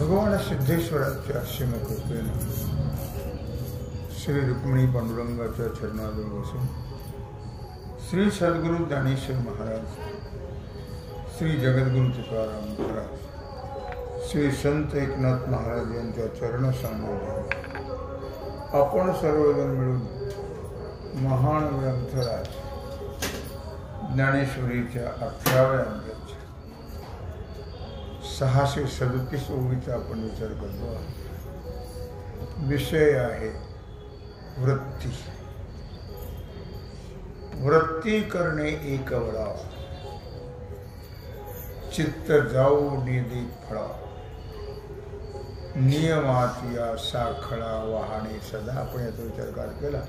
भगवान सिद्धेश्वराच्या शिमकृपेने श्री रुक्मिणी पांडुरंगाच्या चरणाजवळ बसून श्री सद्गुरु ज्ञानेश्वर महाराज, श्री जगद्गुरु तुकाराम महाराज, श्री संत एकनाथ महाराज यांच्या चरणसंबोधन आपण सर्वजण मिळून महान ग्रंथराज ज्ञानेश्वरीच्या 18व्या अंकाच्या 637 ओळीचा आपण विचार करतो. विषय आहे वृत्ती. वृत्ती करणे एक वडा, चित्त जाऊ निधीत फळा, नियमात या साखळा वाहणे सदा. आपण याचा विचार केला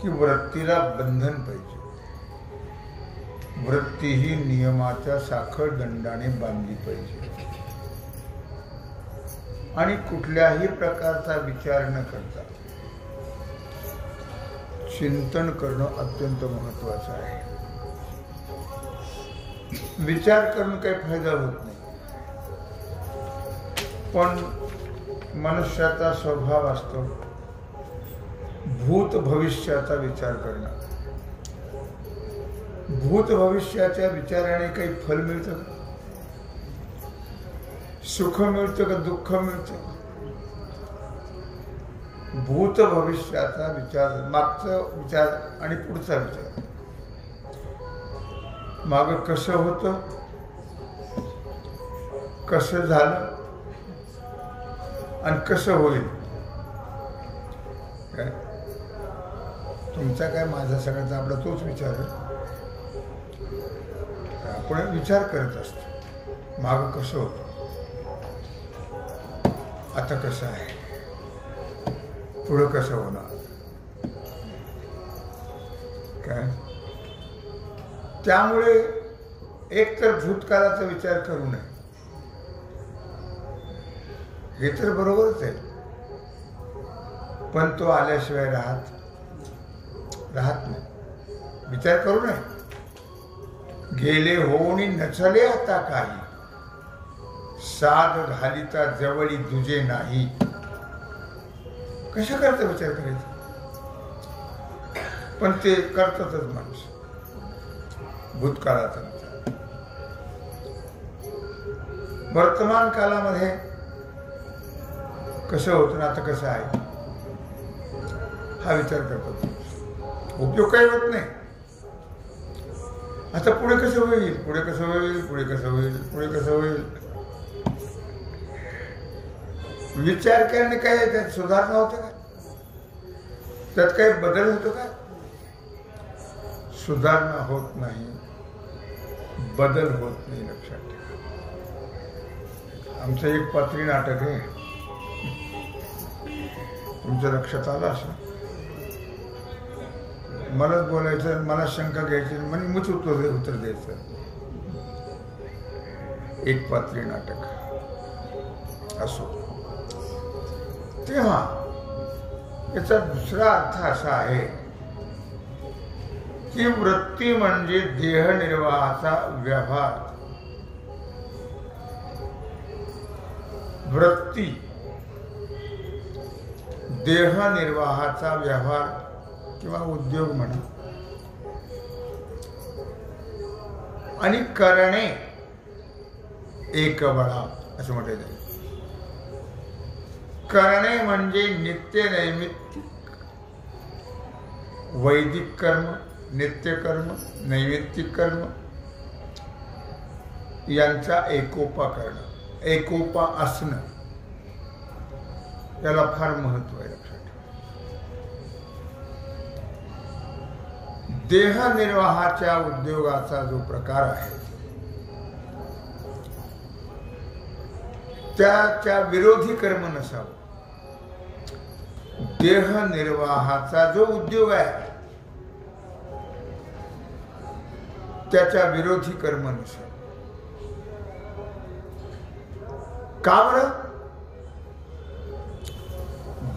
की वृत्तीला बंधन पाहिजे. वृत्ती ही नियमाच्या साखळ दंडाने बांधली पाहिजे आणि कुठल्याही प्रकारचा विचार न करता चिंतन करणं अत्यंत महत्वाचं आहे. विचार करून काही फायदा होत नाही, पण मनुष्याचा स्वभाव असतो भूत भविष्याचा विचार करणं. भूत भविष्याच्या विचाराने काही फल मिळतं का? सुख मिळतं का दुःख मिळतं? भूत भविष्याचा विचार, मागचा विचार आणि पुढचा विचार. माग कसं होतं, कसं झालं आणि कसं होईल, काय तुमचा काय माझा सगळ्याचा आपला तोच विचार आहे. आपण विचार करत असतो माग कसं होतं, आता कसं आहे, पुढं कसं होणार, काय. त्यामुळे एक तर भूतकाळाचा विचार करू नये, हे तर बरोबरच आहे, पण तो आल्याशिवाय राहत नाही. विचार करू नये. गेले होऊन नचले आता काही, साध घालिता जवळी दुजे नाही. कशा करता विचार करायचा, पण ते करतातच माणूस. भूतकाळाचा विचार. वर्तमान काळामध्ये कसं होतं ना, आता कसं आहे हा विचार करतात. उपयोग काही होत नाही. आता पुढे कसं होईल, पुढे कसं होईल, पुढे कसं होईल, पुढे कसं होईल. विचार करणे काय, त्यात सुधारणा होतं का, त्यात काही बदल होतो का? सुधारणा होत नाही, बदल होत नाही. लक्षात ठेवा. आमचं एक पात्री नाटक आहे, तुमच्या लक्षात आलं असं. मलाच बोलायचं, मला शंका घ्यायची, म्हणजे मीच उत्तर द्यायचं. एक पात्री नाटक असो. तेव्हा याचा दुसरा अर्थ असा आहे की वृत्ती म्हणजे देहनिर्वाहाचा व्यवहार. वृत्ती देहनिर्वाहाचा व्यवहार किंवा उद्योग म्हणा, आणि करणे एक बळा असं म्हटलं जाईल. करणे म्हणजे नित्य नैमित्तिक वैदिक कर्म, नित्य कर्म, नैमित्तिक कर्म यांचा एकोपा करणं, एकोपा असणं, याला फार महत्व आहे. देहनिर्वाहाच्या उद्योगाचा जो प्रकार आहे त्याच्या विरोधी कर्म नसावं. देहनिर्वाहाचा जो उद्योग आहे त्याच्या विरोधी कर्म नसावं. का बरं?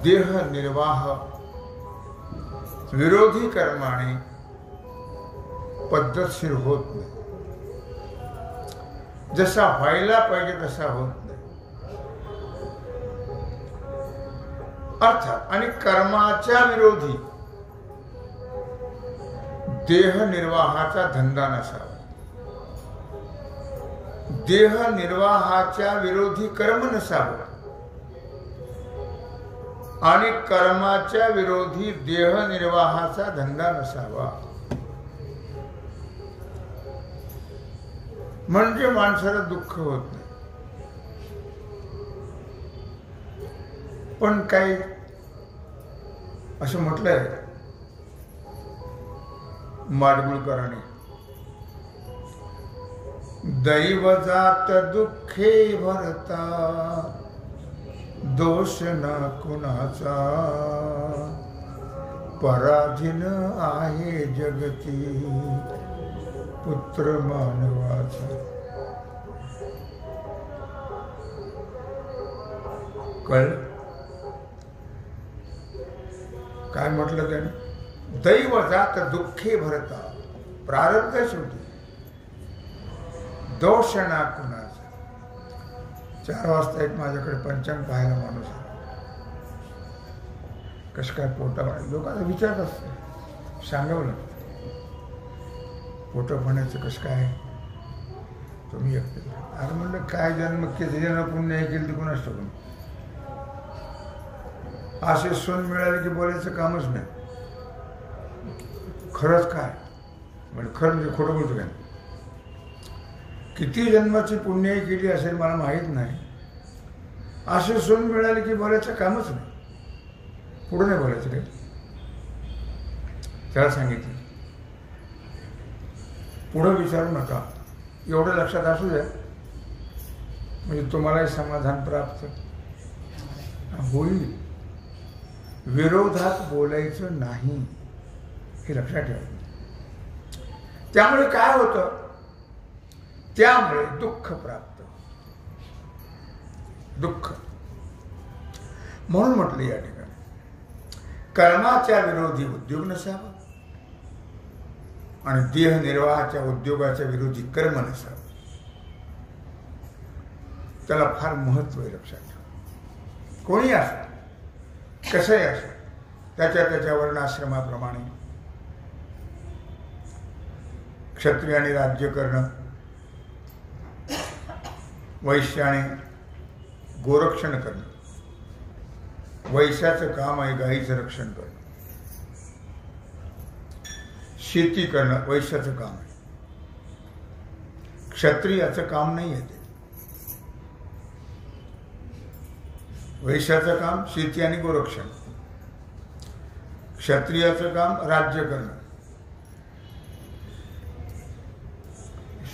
देहनिर्वाह विरोधी कर्माने पद्धतशीर होत नाही. जसा व्हायला पाहिजे तसा होत नाही. अर्थात आणि कर्माच्या विरोधी देह निर्वाहाचा धंदा नसावा. देह निर्वाहाच्या विरोधी कर्म नसावं आणि कर्माच्या विरोधी देह निर्वाहाचा धंदा नसावा. म्हणजे माणसाला दुःख होत नाही. पण काही असं म्हटलंय माडगुळकरांनी, दैव जात दुःखे भरता दोष न कुणाचा, पराधीन आहे जगती पुत्र मानवाचा. कळलं काय म्हटलं त्याने? दैव जात दुःखे भरता, प्रारब्ध शेवटी, दोष ना कुणाचा. 4 वाजता एक माझ्याकडे पंचांग पाहायला माणूस आला. कसं काय पोटा लोकांना विचारत असतं, सांगावं लागतं पोट पाण्याचं कसं काय तुम्ही एकटे. अरे म्हणलं काय जन्म किती जण पुण्य हे केलं ते कुणाच टाकून. असे सून मिळाले की बोलायचं कामच नाही. खरंच काय म्हणजे खरं म्हणजे खोटं बोलतो काय. किती जन्माची पुण्य केली असेल मला माहीत नाही. असे सून मिळाले की बोलायचं कामच नाही. पुढे नाही बोलायचं काय. त्याला सांगितलं पुढं विचारू नका, एवढं लक्षात असू द्या म्हणजे तुम्हालाही समाधान प्राप्त होईल. विरोधात बोलायचं नाही हे लक्षात ठेवा. त्यामुळे काय होतं, त्यामुळे दुःख प्राप्त. दुःख म्हणून म्हटलं या ठिकाणी कर्माच्या विरोधी उद्योग नसावा आणि देह निर्वाहाच्या उद्योगाच्या विरोधी कर्म नसावं. त्याला फार महत्व आहे लक्षात ठेवा. कोणी असो कसंही असो त्याच्या वर्णाश्रमाप्रमाणे क्षत्रियाने राज्य करणं, वैश्याने गोरक्षण करणं. वैश्याचं काम आहे गाईचं रक्षण करणं. शेती करणं वैश्याचं काम आहे. क्षत्रियाचं काम नाही आहे ते. वैश्याचं काम शेती आणि गोरक्षण. क्षत्रियाचं काम राज्य करणं.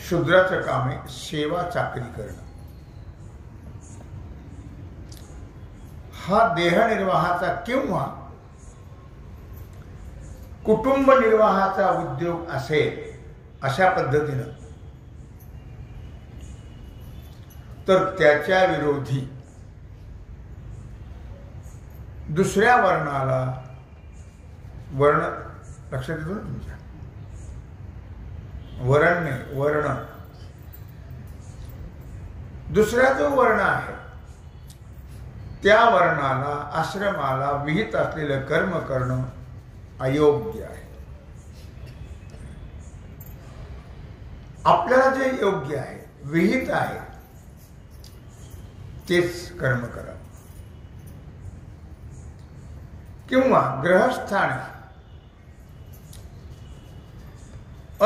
शूद्राचं काम आहे सेवा चाकरी करणं. हा देहनिर्वाहाचा किंवा कुटुंब निर्वाहाचा उद्योग असेल अशा पद्धतीनं तर त्याच्या विरोधी दुसऱ्या वर्णाला, वर्ण लक्षात येतो ना तुमच्या, वर्ण नाही वर्ण, दुसरा जो वर्ण आहे त्या वर्णाला आश्रमाला विहित असलेलं कर्म करणं अयोग्य आहे. आपल्याला जे योग्य आहे विहित आहे तेच कर्म करा. किंवा ग्रहस्थाने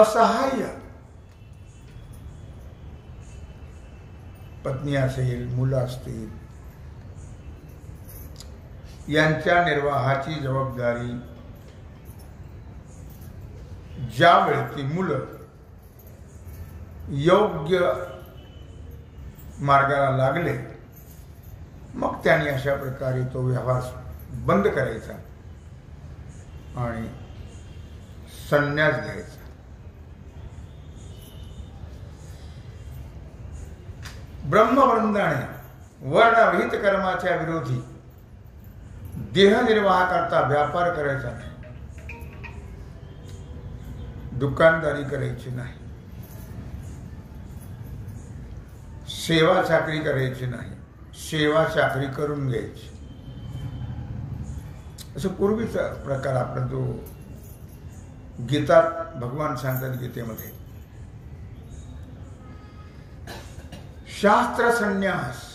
असहाय्य पत्नी असेल, मुलं असतील, यांच्या निर्वाहाची जबाबदारी ज्यावेळी ती मुलं योग्य मार्गाला लागले मग त्यांनी अशा प्रकारे तो व्यवहार बंद करायचा आणि संन्यास घ्यायचा. ब्रह्मवृंदाने वर्णविहित कर्माच्या विरोधी देहनिर्वाह करता व्यापार करायचा नाही, दुकानदारी करायची नाही, सेवा चाकरी करायची नाही, सेवा चाकरी करून घ्यायची. असं पूर्वीचा प्रकार आपला जो गीतात भगवान सांगतात गीतेमध्ये, शास्त्र संन्यास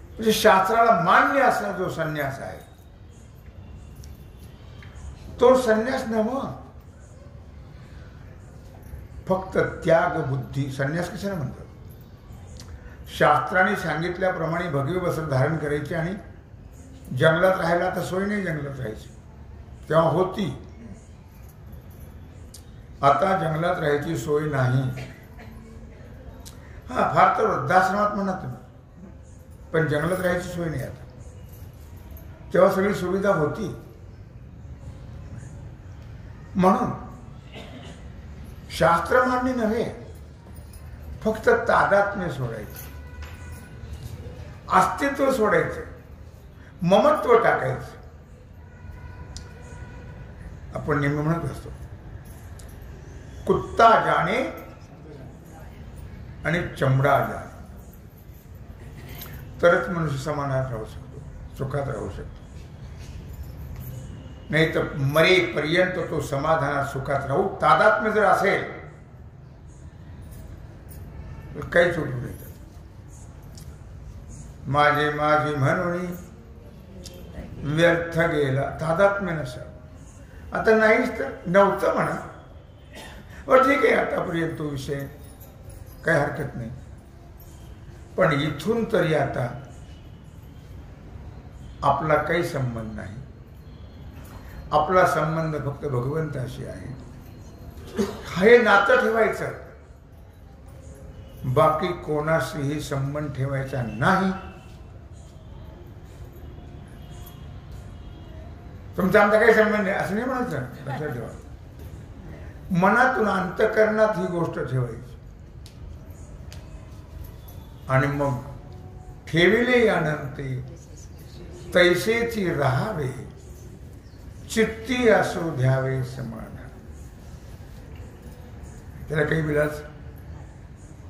म्हणजे शास्त्राला मान्य असणारा जो संन्यास आहे तो संन्यास नव्हे, फक्त त्याग बुद्धी. संन्यास कशाला म्हणतात? शास्त्राने सांगितल्याप्रमाणे भगवे वस्त्र धारण करायचे आणि जंगलात राहायला तर सोय नाही, जंगलात राहायची तेव्हा होती, आता जंगलात राहायची सोय नाही. हा फार तर वृद्धाश्रमात म्हणा तुम्ही, पण जंगलात राहायची सोय नाही आता. तेव्हा सगळी सुविधा होती. म्हणून शास्त्र मान्य नव्हे, फक्त तादात्म्य सोडायचं, अस्तित्व सोडायचं, ममत्व टाकायचं. आपण नेहमी म्हणत असतो कुत्ता जाणे आणि चमडा जाणे, तरच मनुष्य समाधानात राहू शकतो, सुखात राहू शकतो. नाही तर मरेपर्यंत तो समाधानात सुखात राहू तादात्म्य जर असेल तर काहीच उपयोग नाही. माझे माझे म्हणून व्यर्थ गेला, तादात्म्य नसावं. आता नाहीच तर नव्हतं म्हणा, ठीक आहे आतापर्यंत तो विषय काही हरकत नाही, पण इथून तरी आता आपला काही संबंध नाही. आपला संबंध फक्त भगवंताशी आहे. हे नातं ठेवायचं, बाकी कोणाशीही संबंध ठेवायचा नाही. तुमचा आमचा काही संबंध आहे असं नाही म्हणायचं, लक्षात ठेवा. मनातून अंतःकरणात ही गोष्ट ठेवायची आणि मग ठेविले अनंते तैसेची राहावे, चित्ती असो द्यावे समाधान. त्याला काही विलास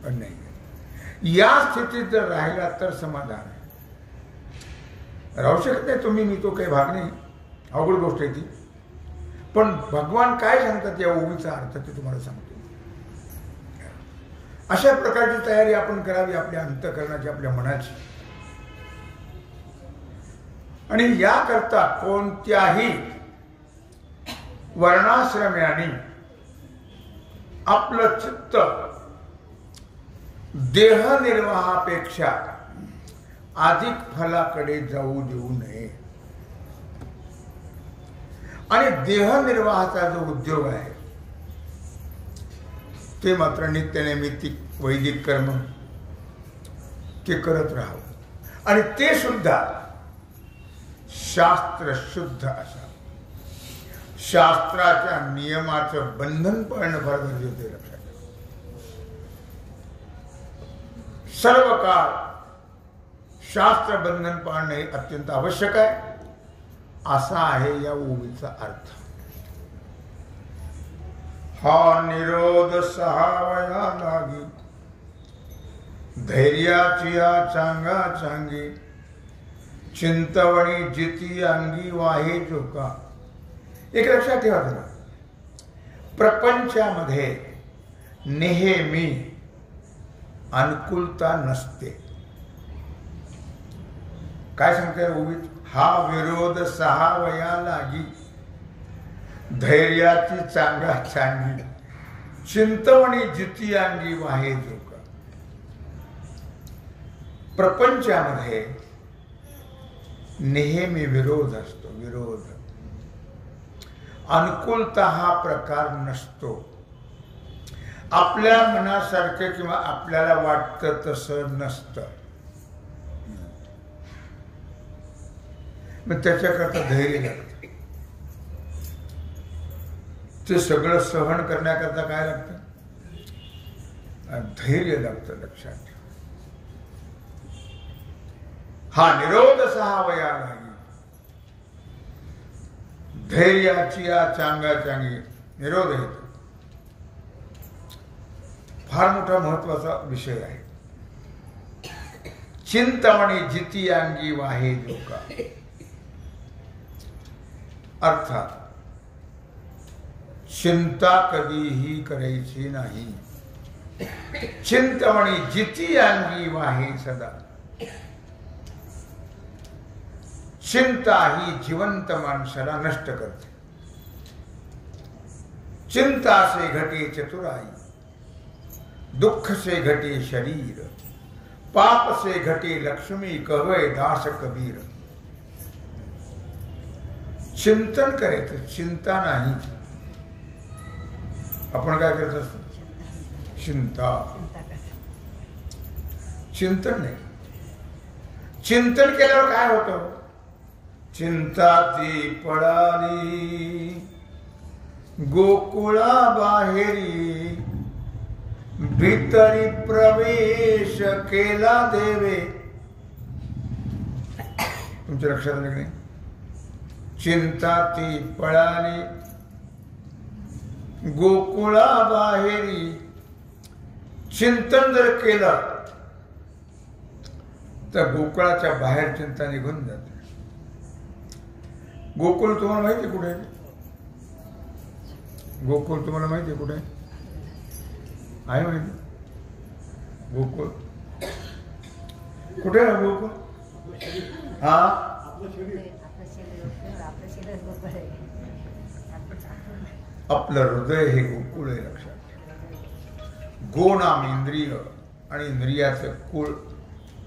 पण नाही. या स्थितीत जर राहिला तर समाधान राहू शकत नाही. तुम्ही मी तो काही भाग नाही, अवघड गोष्ट आहे ती. पण भगवान काय सांगतात या ओवीचा अर्थ ते तुम्हाला सांगतो. अशा प्रकारची तयारी आपण करावी आपल्या अंतःकरणाची, आपल्या मनाची. आणि याकरता कोणत्याही वर्णाश्रम्याने आपलं चित्त देहनिर्वाहापेक्षा अधिक फलाकडे जाऊ देऊ नये. आणि देहनिर्वाहाचा जो उद्योग आहे ते मात्र नित्यनैमित्तिक वैदिक कर्म ते करत राहावं. आणि ते सुद्धा शास्त्र शुद्ध असावं. शास्त्राच्या नियमाचं बंधन पाळणं फार गरजेचं आहे, लक्षात ठेवा. सर्व काळ शास्त्र बंधन पाळणं हे अत्यंत आवश्यक आहे. असा आहे या ओवीचा अर्थ. हा निरोध सहावया लागी, धैर्याची या चांगा चांगी, चिंतवणी जिती अंगी वाहे जोका. एक लक्षात ठेवा तुला, प्रपंचामध्ये नेहमी अनुकूलता नसते. काय सांगताय ओवीत? हा विरोध सहावया लागी, धैर्याची चांगा चांगी, चिंतवणी जिती अंगी वाहे जोका. प्रपंचामध्ये नेहमी विरोध असतो, विरोध. अनुकूलता हा प्रकार नसतो. आपल्या मनासारखं किंवा आपल्याला वाटतं तसं नसतं. मग त्याच्याकरता धैर्य लागतं. ते सगळं सहन करण्याकरता काय लागतं? धैर्य लागतं, लक्षात ठेवा. हा निरोध सहावया लागी, धैर्याची या चांगा चांगी. निरोध आहे फार मोठा महत्वाचा विषय आहे. चिंतामणी जिती अंगी वाहे जोका. अर्थात चिंता कधीही करायची नाही. चिंतामणी जिती अंगी वाहे सदा. चिंता ही जिवंत माणसाला नष्ट करते. चिंता से घटे चतुराई, दुख से घटे शरीर, पाप से घटे लक्ष्मी, कहवे दास कबीर. चिंतन करायचं, चिंता नाही. आपण काय करत असतो? चिंता. चिंतन नाही. चिंतन केल्यावर काय होतं? चिंता ती पळाली गोकुळा बाहेरी, भीतरी प्रवेश केला देवे. तुमच्या लक्षात आलं की नाही? चिंता ती पळाली गोकुळा बाहेरी. चिंतन जर केलं तर गोकुळाच्या बाहेर चिंता निघून जाते. गोकुळ तुम्हाला माहिती कुठे आहे? गोकुळ तुम्हाला माहिती आहे कुठे आहे? माहिती गोकुळ कुठे आहे? गोकुळ हा आपलं हृदय हे गोकुळ आहे. लक्षात. गो नाम इंद्रिय आणि इंद्रियाचं कुळ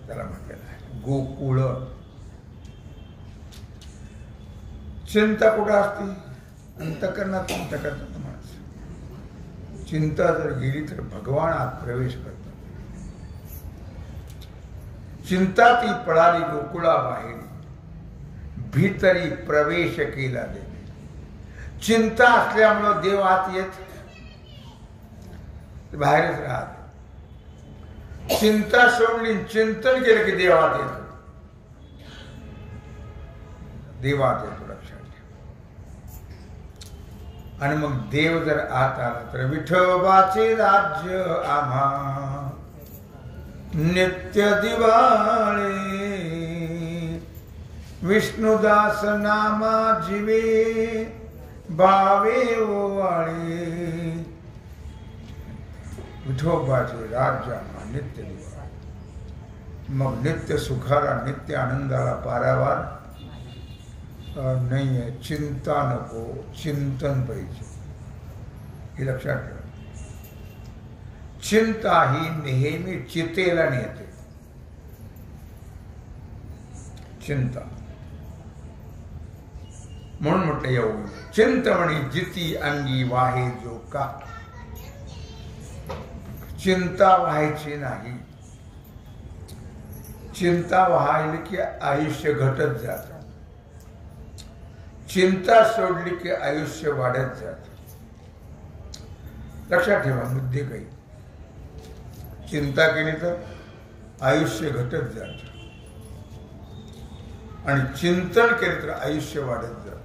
त्याला म्हटलेलं आहे गोकुळ. चिंता कुठं असते? अंतकरणात. अंतकरणात माणूस चिंता जर गेली तर भगवान आत प्रवेश करतात. चिंता ती पळाली गोकुळा बाहेर, भीतरी प्रवेश केला देवे. चिंता असल्यामुळं देव आत येत बाहेरच राहत. चिंता सोडली, चिंतन केलं की देवात येतो. देवात येतो. लक्षात. आणि मग देव जर आत आला तर विठोबाचे राज्य आम्हा नित्य दिवाळे. विष्णुदास नामा जीवे भावे ओवाळे. विठोबाचे राज्य आम्हा नित्य दिवाळे. मग नित्य सुखाला, नित्य आनंदाला पारावार नाही आहे. चिंता नको, चिंतन पाहिजे. हे लक्षात ठेवा. चिंता ही नेहमी चितेला नेते. चिंता म्हणून म्हटलं येऊ चिंतमणी जिती अंगी वाहे जो का. चिंता व्हायची नाही. चिंता व्हायली की आयुष्य घटत जात. चिंता सोडली की आयुष्य वाढत जात. लक्षात ठेवा मुद्दे काही. चिंता केली तर आयुष्य घटत जात आणि चिंतन केले तर आयुष्य वाढत जात.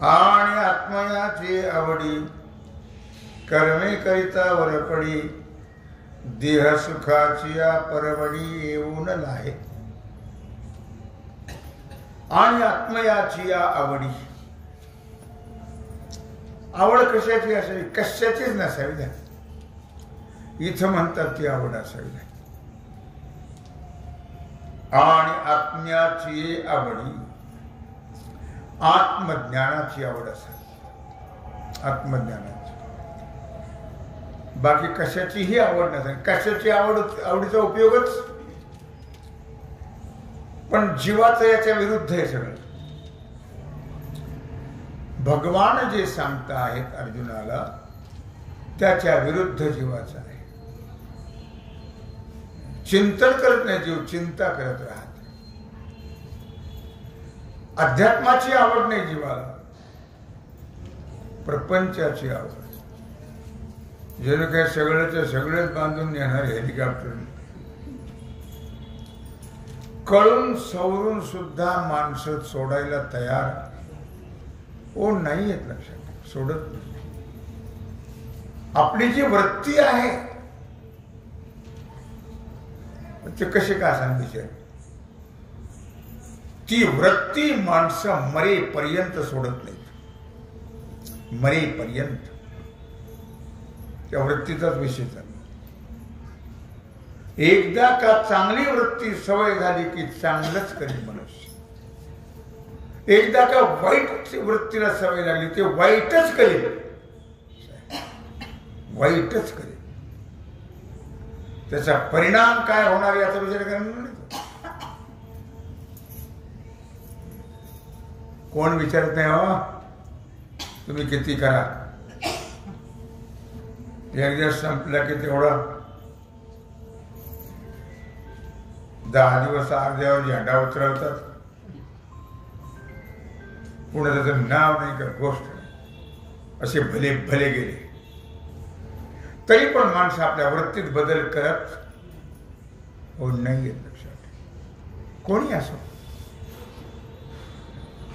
आणि आत्मयाची आवडी कर्मे करिता वरपडी, देह सुखाची या परवडी येऊन लाहे. आणि आत्मयाची या आवडी. आवड कशाची असावी? कशाचीच नसावी द्या. इथं म्हणतात ती आवड असावी द्या. आणि आत्म्याची आवडी, आत्मज्ञानाची आवड असावी. आत्मज्ञानाची. बाकी कशाचीही आवड नसावी. कशाची आवडीचा उपयोगच. पण जीवाचं याच्या विरुद्ध आहे सगळं. भगवान जे सांगता आहेत अर्जुनाला त्याच्या विरुद्ध जीवाचं आहे. चिंतन करत नाही जीव, चिंता करत राहत. अध्यात्माची आवड नाही जीवाला, प्रपंचाची आवड. जणू काय सगळ्याच सगळेच बांधून नेणार हेलिकॉप्टर. कळून सवरून सुद्धा माणसं सोडायला तयार ओ नाही आहेत. लक्षात. सोडत नाही. आपली जी वृत्ती आहे ते कसे का सांग विचार. ती वृत्ती माणसं मरेपर्यंत सोडत नाहीत. मरेपर्यंत त्या वृत्तीचाच विषय चालला. एकदा का चांगली वृत्ती सवय झाली की चांगलंच करेल मनुष्य. एकदा का वाईट वृत्तीला सवय लागली ते वाईटच करेल. वाईटच करेल. त्याचा परिणाम काय होणार याचा विचार करणार नाही. कोण विचारत नाही हो तुम्ही किती करा. एकदा संपला की तेवढा 10 दिवस अर्ध्यावर झेंडा उतरवतात. पुन्हा त्याचं नाव नाही का गोष्ट नाही. असे भले भले गेले तरी पण माणसं आपल्या वृत्तीत बदल करत हो नाही येत. लक्षात कोणी असो,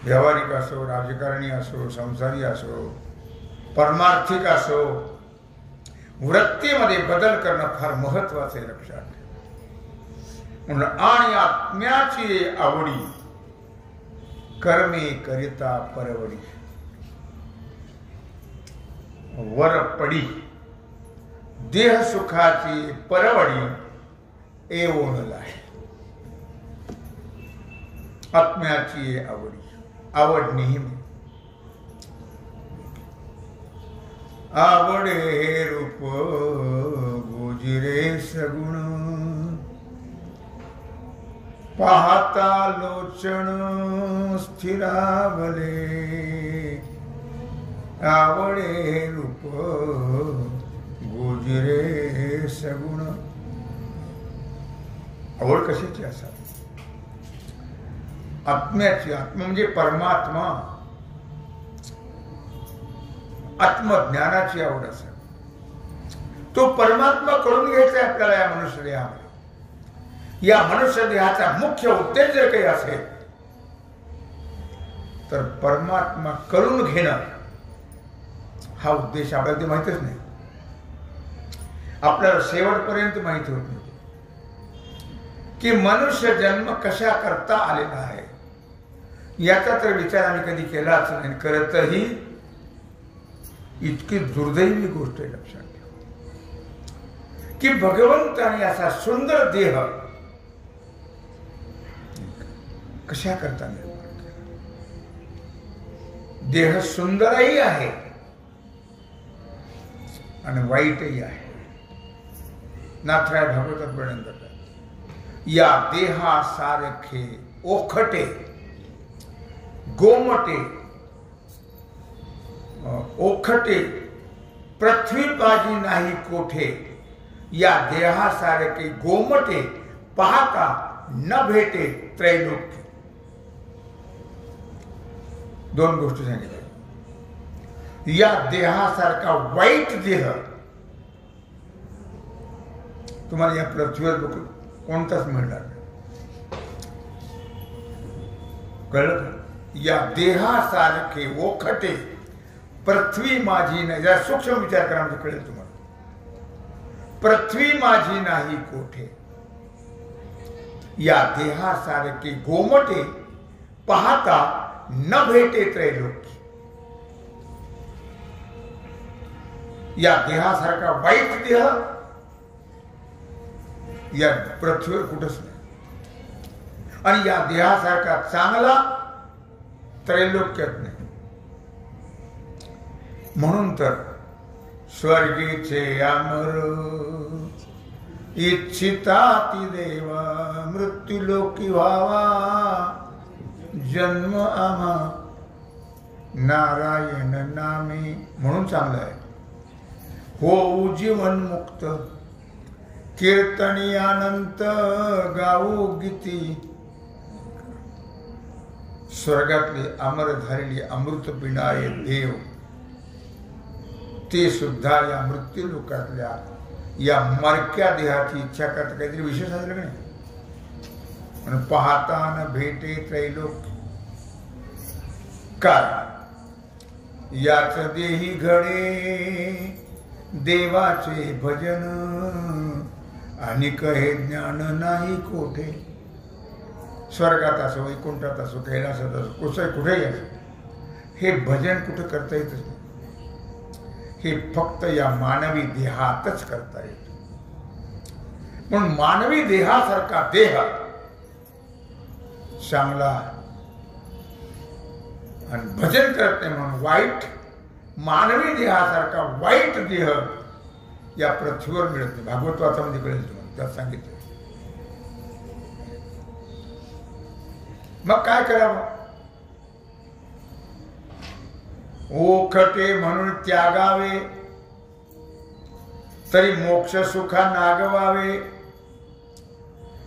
व्यावहारिक असो, राजकारणी असो, संसारी असो, परमार्थिक असो, वृत्तीमध्ये बदल करणं फार महत्वाचं आहे. लक्षात म्हणून आणि आत्म्याची आवडी कर्मे करिता परवडी वर पडी देह सुखाची परवडी एवढ आहे. आत्म्याची आवडी आवड नेहमी आवडे हे रूप गोजिरे सगुण पाहता लोचन स्थिरावले आवडे रूप गोजिरे सगुण. आवड कशाची असावी? आत्म्याची. आत्मा म्हणजे परमात्मा, आत्मज्ञानाची आवड असावी. तो परमात्मा करून घ्यायचा आहे आपल्याला या मनुष्य देहामध्ये. या मनुष्य देहाचा मुख्य उद्देश जर काही असेल तर परमात्मा करून घेणं हा उद्देश आपल्याला ते माहितच नाही. आपल्याला शेवटपर्यंत माहिती होत नाही की मनुष्य जन्म कशा करता आलेला आहे. याचा तर विचार आम्ही कधी केलाच नाही, करतही इतकी दुर्दैवी गोष्ट आहे. लक्षात ठेवा की भगवंताने असा सुंदर देह कशा करता निर्माण केला. देह सुंदरही आहे आणि वाईटही आहे. नाथराय भागवतात वर्णन करतात. या देहासारखे ओखटे गोमटे ओखटे पृथ्वी बाजी नाही कोठे. या देहासारखे गोमटे पाहता न भेटे त्रैलोक्य. दोन गोष्टी सांगितल्या. या देहासारखा वाईट देह तुम्हाला या पृथ्वीवर कोणताच मिळणार नाही. कळलं? या देहासारखे ओखटे पृथ्वी माझी नाही. जरा सूक्ष्म विचार करा म्हणजे कळेल तुम्हाला. पृथ्वी माझी नाही कोठे. या देहासारखे गोमटे पाहता न भेटे त्रैलोक्य. या देहासारखा वाईट देह या पृथ्वीवर कुठंच नाही. आणि या देहासारखा चांगला त्रैलोक्यात नाही. म्हणून तर स्वर्गीचे अमर इच्छिता ती देवा मृत्यूलोकी व्हावा जन्म आम्हा नारायण नामे. म्हणून चांगलं आहे. होऊ जीवन मुक्त कीर्तनी अनंत गाऊ गीती. स्वर्गातले अमर झालेले अमृत पिणारे देव ते सुद्धा या मृत्यू लोकातल्या या मरक्या देहाची इच्छा करतात. काहीतरी विशेष असलं का नाही. पण पाहता न भेटे त्रैलोक्य. कारण याच देही घडे देवाचे भजन अनिक हे ज्ञान नाही कोठे. स्वर्गात असो, वैकुंठात असो, कैलासात असो, कुठेही असो, हे भजन कुठं करता येतच नाही. हे फक्त या मानवी देहातच करता येत. म्हणून मानवी देहासारखा देह चांगला आणि भजन करत नाही म्हणून वाईट, मानवी देहासारखा वाईट देह या पृथ्वीवर मिळत नाही. भागवत वाचामध्ये कळेल तुम्हाला, त्यात सांगितलं. मग काय करावं? ओखटे म्हणून त्यागावे, तरी मोक्ष सुखा नागवावे.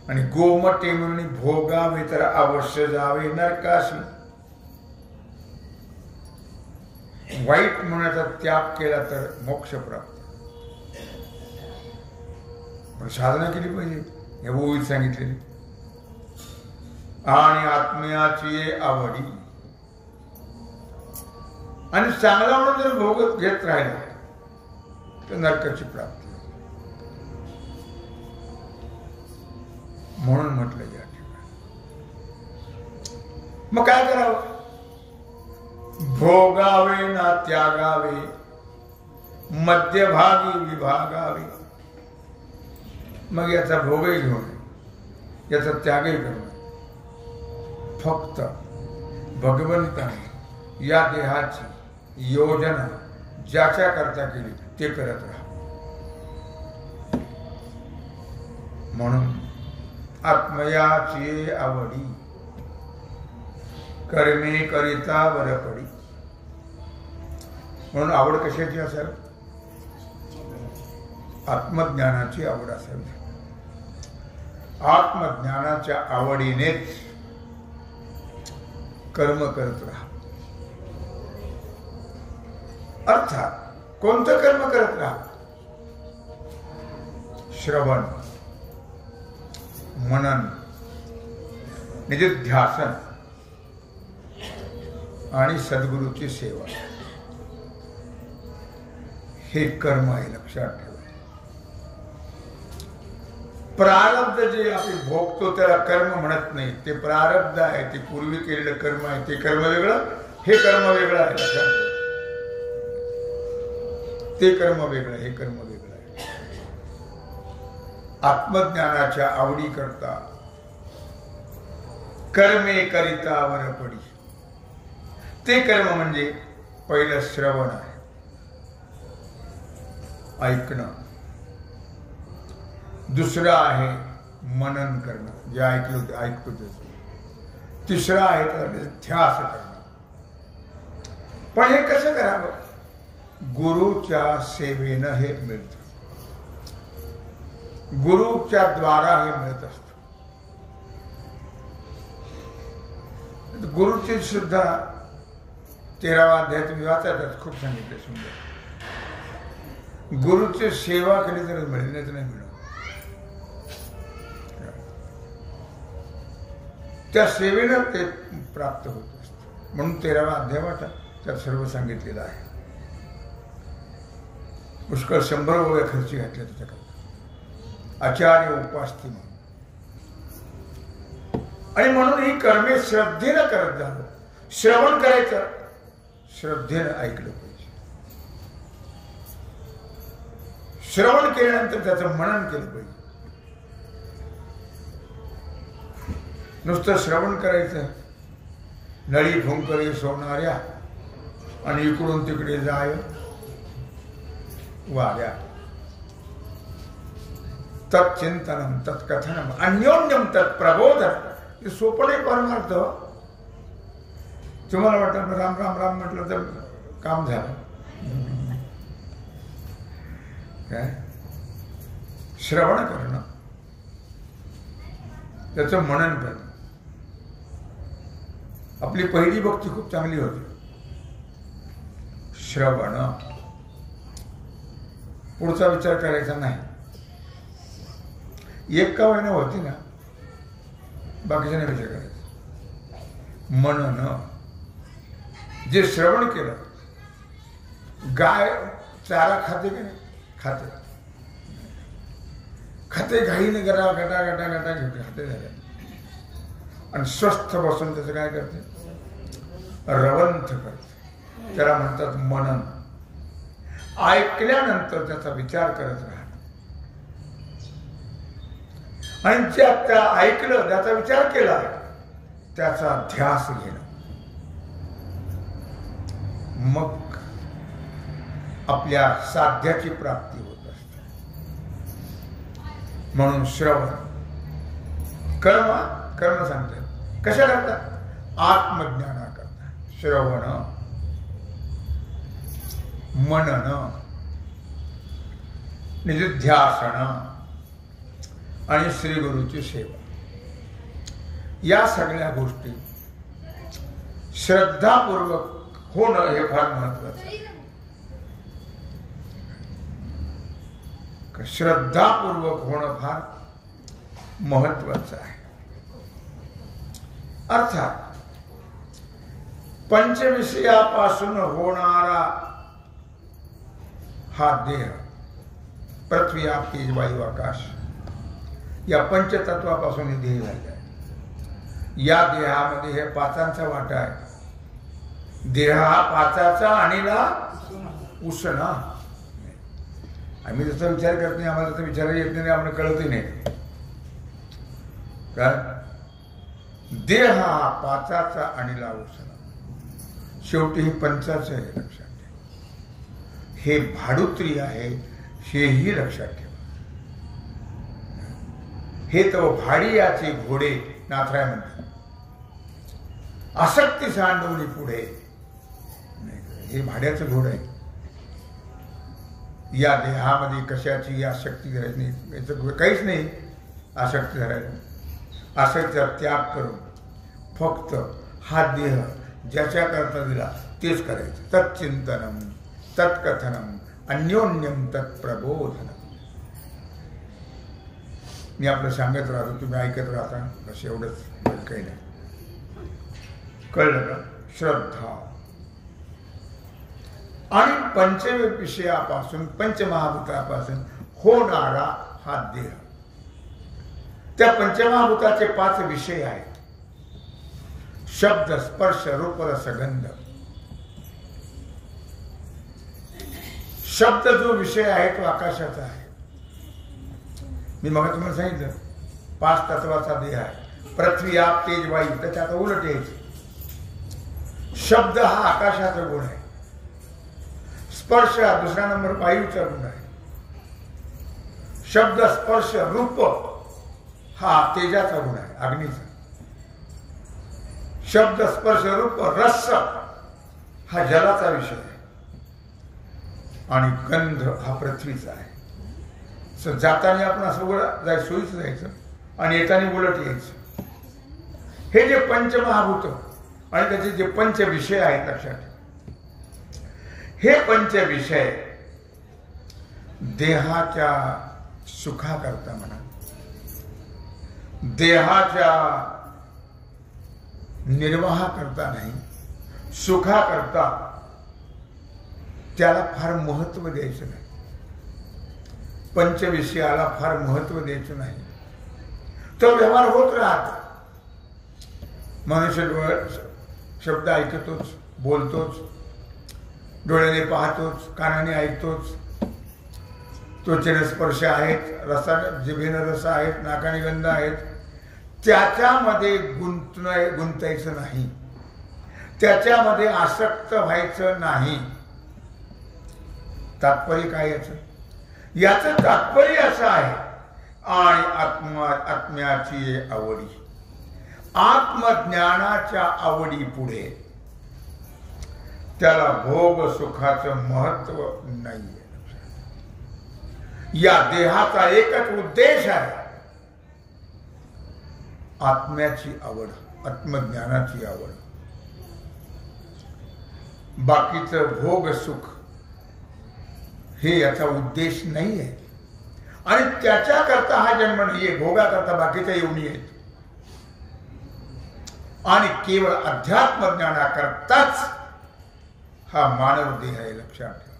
आणि गोमटे म्हणून भोगावे, तर अवश्य जावे नरकाशी. वाईट म्हणण्याचा त्याग केला तर मोक्ष प्राप्त. पण साधना केली पाहिजे, हे ओळीत सांगितलेली. आणि आत्म्याची आवडी, आणि चांगला म्हणून जर भोगत घेत राहिला तर नरकाची प्राप्ती. म्हणून म्हटलं या ठिकाणी. मग काय करावं? भोगावे ना त्यागावे, मध्यभागी विभागावे. मग याचा भोगही घेऊन याचा त्यागही करणं. फक्त भगवंताने या देहाची योजना ज्याच्या करता केली ते करत राहा. म्हणून आत्मयाची आवडी, कर्मे करिता वर पडी. म्हणून आवड कशाची असावी? आत्मज्ञानाची आवड असावी. आत्मज्ञानाच्या आवडीनेच कर्म करत राहा. अर्थात कोणतं कर्म करत राहा? श्रवण, मनन, निधिध्यासन आणि सद्गुरूची सेवा, हे कर्म आहे. लक्षात ठेवा. प्रारब्ध जे आपण भोगतो त्याला कर्म म्हणत नाही. ते प्रारब्ध आहे, ते पूर्वी केलेलं कर्म आहे. ते कर्म वेगळं, हे कर्म वेगळं आहे. लक्षात ठेवा. ते कर्म वेगळं, हे कर्म वेगळं आहे. आत्मज्ञानाच्या आवडी करता कर्मे करिता वर पडी. ते कर्म म्हणजे पहिलं श्रवण आहे, ऐकणं. दुसरं आहे मनन करणं, जे ऐकलं ते ऐकतो त्याचं. तिसरं आहे तर ध्यास करणं. पण हे कसं करावं? गुरुच्या सेवेनं हे मिळतं. गुरुच्या द्वारा हे मिळत असतं. गुरुची सुद्धा 13वा अध्याय तुम्ही वाचायचं, खूप सांगितलं सुंदर. गुरुची सेवा केली तर मिळेल, नाही तर नाही मिळत. त्या सेवेनं ते प्राप्त होत असतं. म्हणून 13वा अध्याय वाचा, त्यात सर्व सांगितलेलं आहे. पुष्कळ 100 ओव्या खर्ची घातल्या त्याच्याकडे. आचार्य उपासती म्हणून. आणि म्हणून ही कर्मे श्रद्धेनं करत जावं. श्रवण करायचं, श्रद्धेनं ऐकलं पाहिजे. श्रवण केल्यानंतर त्याचं मनन केलं पाहिजे. नुसतं श्रवण करायचं, नळी भुंकरी सोडणाऱ्या आणि इकडून तिकडे जाय वाऱ्या. तत्चिंतनम तत्कथनम अन्योन्यम तत्प्रबोधन. हे सोपं नाही परमार्थ. तुम्हाला वाटतं राम राम राम म्हटलं तर काम झालं काय? श्रवण करणं, त्याचं मनन करणं. आपली पहिली भक्ती खूप चांगली होती. श्रवण, पुढचा विचार करायचा नाही. एक का महिना होती ना, बाकीच्या नाही विचार करायचा. मनन, जे श्रवण केलं. गाय चारा खाते की नाही? खाते. हाते घाईने गटा गटा गटा गटा घेते, हाते झाले आणि स्वस्थ बसून त्याचं काय करते, रवंथ करते. त्याला म्हणतात मनन. ऐकल्यानंतर त्याचा विचार करत राहणं आणि ज्या त्या ऐकलं, त्याचा विचार केला, त्याचा ध्यास घेणं, मग आपल्या साध्याची प्राप्ती होत असते. म्हणून श्रवण कर्म सांगतात. कशा करतात? आत्मज्ञाना करतात. श्रवण, मनन, निधिध्यासन आणि श्री गुरुची सेवा, या सगळ्या गोष्टी श्रद्धापूर्वक होणं हे फार महत्वाचं आहे. श्रद्धापूर्वक होणं फार महत्वाचं आहे. अर्थात पंचविषयापासून होणारा हा देह, पृथ्वी, आप, तेज, वायू, आकाश, या पंचतत्वापासून हे देह झाले आहे. या देहामध्ये हे पाचांचा वाटा आहे. देह हा पाचाचा आणिला उसणा. आम्ही त्याचा विचार करत नाही, आम्हाला त्याचा विचार येत नाही, आम्हाला कळतही नाही. काय देह हा पाचाचा आणिला उसणा, शेवटी हे पंचाचं आहे, लक्षात ठेवा. हे भाडुत्री आहे, हेही लक्षात ठेवा. हे तो भाडियाचे घोडे नाथराय म्हणतात. आसक्ती सांडवली पुढे, हे भाड्याचं घोडं आहे. या देहामध्ये कशाची आसक्ती धरायची नाही, याचं काहीच नाही आसक्ती धरायला. आसक्तीचा त्याग करून फक्त हा देह ज्याच्याकरता दिला तेच करायचं. तत्चिंतनम, तत्कथनम, अन्योन्यम तत्प्रबोधनम. मी आपलं सांगत राहतो, तुम्ही ऐकत राहता, बस एवढंच, काही नाही. कळलं का? श्रद्धा आणि पंचविषयापासून, पंचमहाभूतापासून होणारा हा देह. त्या पंचमहाभूताचे 5 विषय आहेत. शब्द, स्पर्श, रूप, रस, गंध. शब्द जो विषय आहे तो आकाशाचा आहे. मी मग तुम्हाला सांगितलं 5 तत्वाचा देह आहे. पृथ्वी, आप, तेज, वायू, त्याच्या आता उलट यायचं. शब्द हा आकाशाचा गुण आहे. स्पर्श हा दुसरा नंबर वायूचा गुण आहे. शब्द, स्पर्श, रूप हा तेजाचा गुण आहे, अग्नीचा. शब्द, स्पर्श, रूप, रस हा जलाचा विषय आहे आणि गंध हा पृथ्वीचा आहे. जाताना आपण असं सोयीचं जायचं आणि येताना उलट यायचं. हे जे पंचमहाभूत आणि त्याचे जे पंच विषय आहेत, लक्षात ठेवा. हे पंच विषय देहाच्या सुखाकरता म्हणा, देहाच्या निर्वाहाकरता नाही, सुखाकरता त्याला फार महत्व द्यायचं नाही. पंचविषयाला फार महत्व द्यायचं नाही. तो व्यवहार होत राहतो. मनुष्य शब्द ऐकतोच, बोलतोच, डोळ्याने पाहतोच, कानाने ऐकतोच, त्वचेने स्पर्श आहेत, जिभेने रस आहेत, नाकाने गंध आहेत. त्याच्यामध्ये गुंतायचं नाही, त्याच्यामध्ये आसक्त व्हायचं नाही. तात्पर्य काय याचं तात्पर्य असं आहे. आणि आत्म्याची आवडी, आत्मज्ञानाच्या आवडी पुढे त्याला भोग सुखाचं महत्व नाहीये. या देहाचा एकच उद्देश आहे, आत्म्याची आवड, आत्मज्ञानाची आवड. बाकीचं भोग सुख हे याचा उद्देश नाही आहे. आणि त्याच्याकरता हा जन्म नाहीये, भोगाकरता बाकीच्या येऊनी आहेत. आणि केवळ अध्यात्म ज्ञानाकरताच हा मानव देह आहे, लक्षात ठेवा.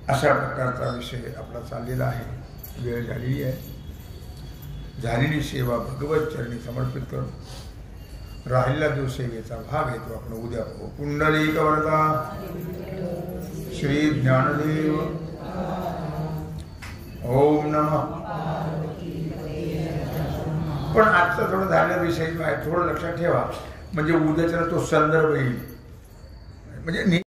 अशा प्रकारचा विषय आपला चाललेला आहे. वेळ झालेली आहे. झालेली सेवा भगवत चरणी समर्पित करून राहिलेला जो सेवेचा भाग आहे तो आपण उद्या पाहू. पुंडलिक वरदा श्री ज्ञानदेव ओम नमः. पण आजचा थोडं झालेला विषय जो आहे थोडं लक्षात ठेवा, म्हणजे उद्याच्याला तो संदर्भ येईल. म्हणजे